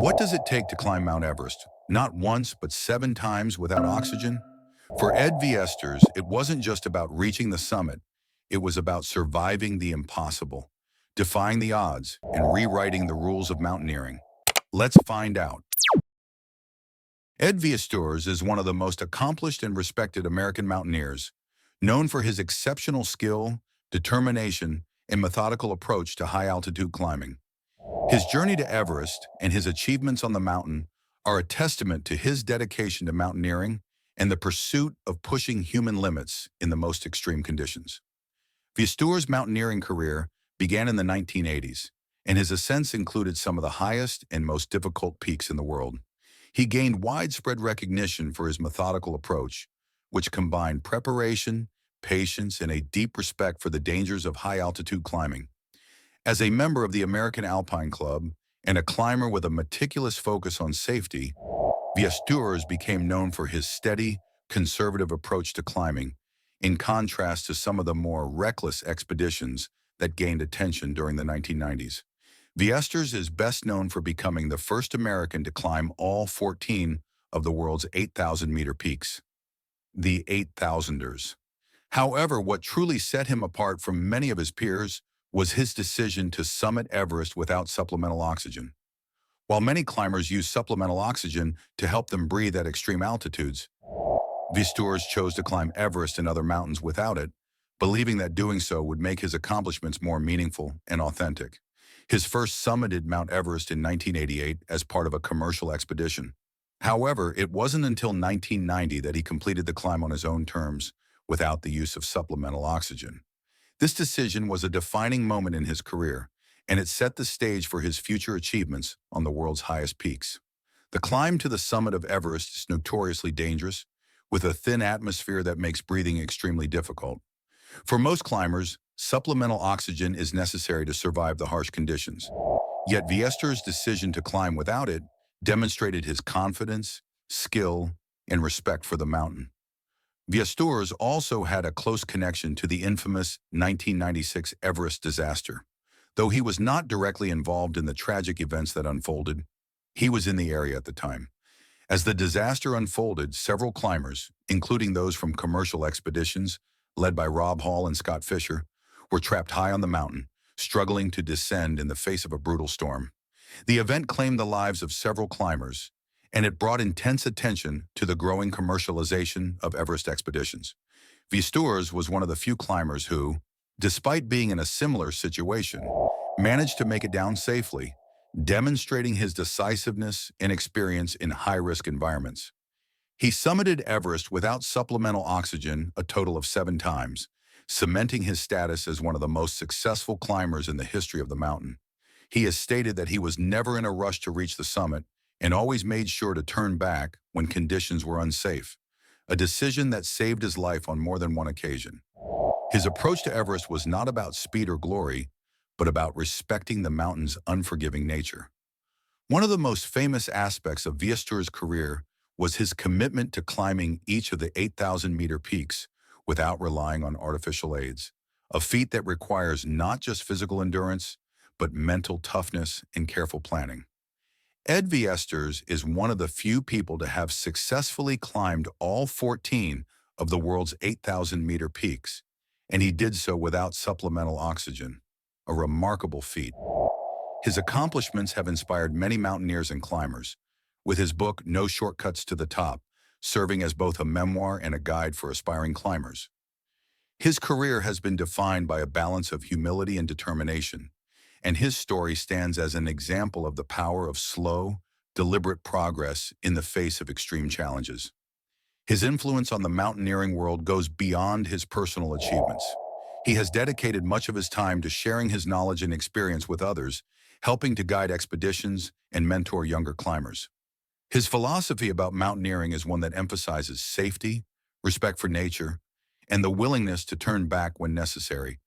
What does it take to climb Mount Everest? Not once, but 7 times without oxygen? For Ed Viesturs, it wasn't just about reaching the summit. It was about surviving the impossible, defying the odds, and rewriting the rules of mountaineering. Let's find out. Ed Viesturs is one of the most accomplished and respected American mountaineers, known for his exceptional skill, determination, and methodical approach to high-altitude climbing. His journey to Everest and his achievements on the mountain are a testament to his dedication to mountaineering and the pursuit of pushing human limits in the most extreme conditions. Viesturs' mountaineering career began in the 1980s, and his ascents included some of the highest and most difficult peaks in the world. He gained widespread recognition for his methodical approach, which combined preparation, patience, and a deep respect for the dangers of high-altitude climbing. As a member of the American Alpine Club and a climber with a meticulous focus on safety, Viesturs became known for his steady, conservative approach to climbing, in contrast to some of the more reckless expeditions that gained attention during the 1990s. Viesturs is best known for becoming the first American to climb all 14 of the world's 8,000-meter peaks, the 8,000ers. However, what truly set him apart from many of his peers was his decision to summit Everest without supplemental oxygen. While many climbers use supplemental oxygen to help them breathe at extreme altitudes, Viesturs chose to climb Everest and other mountains without it, believing that doing so would make his accomplishments more meaningful and authentic. His first summited Mount Everest in 1988 as part of a commercial expedition. However, it wasn't until 1990 that he completed the climb on his own terms, without the use of supplemental oxygen. This decision was a defining moment in his career, and it set the stage for his future achievements on the world's highest peaks. The climb to the summit of Everest is notoriously dangerous, with a thin atmosphere that makes breathing extremely difficult. For most climbers, supplemental oxygen is necessary to survive the harsh conditions. Yet Viesturs' decision to climb without it demonstrated his confidence, skill, and respect for the mountain. Viesturs also had a close connection to the infamous 1996 Everest disaster. Though he was not directly involved in the tragic events that unfolded, he was in the area at the time. As the disaster unfolded, several climbers, including those from commercial expeditions led by Rob Hall and Scott Fisher, were trapped high on the mountain, struggling to descend in the face of a brutal storm. The event claimed the lives of several climbers, and it brought intense attention to the growing commercialization of Everest expeditions. Viesturs was one of the few climbers who, despite being in a similar situation, managed to make it down safely, demonstrating his decisiveness and experience in high-risk environments. He summited Everest without supplemental oxygen a total of 7 times, cementing his status as one of the most successful climbers in the history of the mountain. He has stated that he was never in a rush to reach the summit and always made sure to turn back when conditions were unsafe, a decision that saved his life on more than one occasion. His approach to Everest was not about speed or glory, but about respecting the mountain's unforgiving nature. One of the most famous aspects of Viesturs' career was his commitment to climbing each of the 8,000-meter peaks without relying on artificial aids, a feat that requires not just physical endurance, but mental toughness and careful planning. Ed Viesturs is one of the few people to have successfully climbed all 14 of the world's 8,000-meter peaks, and he did so without supplemental oxygen, a remarkable feat. His accomplishments have inspired many mountaineers and climbers, with his book No Shortcuts to the Top serving as both a memoir and a guide for aspiring climbers. His career has been defined by a balance of humility and determination, and his story stands as an example of the power of slow, deliberate progress in the face of extreme challenges. His influence on the mountaineering world goes beyond his personal achievements. He has dedicated much of his time to sharing his knowledge and experience with others, helping to guide expeditions and mentor younger climbers. His philosophy about mountaineering is one that emphasizes safety, respect for nature, and the willingness to turn back when necessary,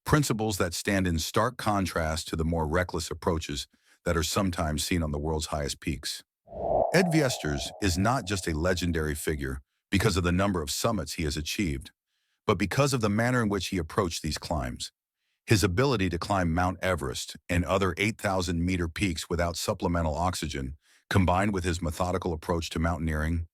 principles that stand in stark contrast to the more reckless approaches that are sometimes seen on the world's highest peaks. Ed Viesturs is not just a legendary figure because of the number of summits he has achieved, but because of the manner in which he approached these climbs. His ability to climb Mount Everest and other 8,000-meter peaks without supplemental oxygen, combined with his methodical approach to mountaineering,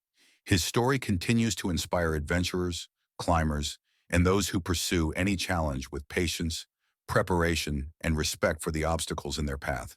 his story continues to inspire adventurers, climbers, and those who pursue any challenge with patience, preparation, and respect for the obstacles in their path.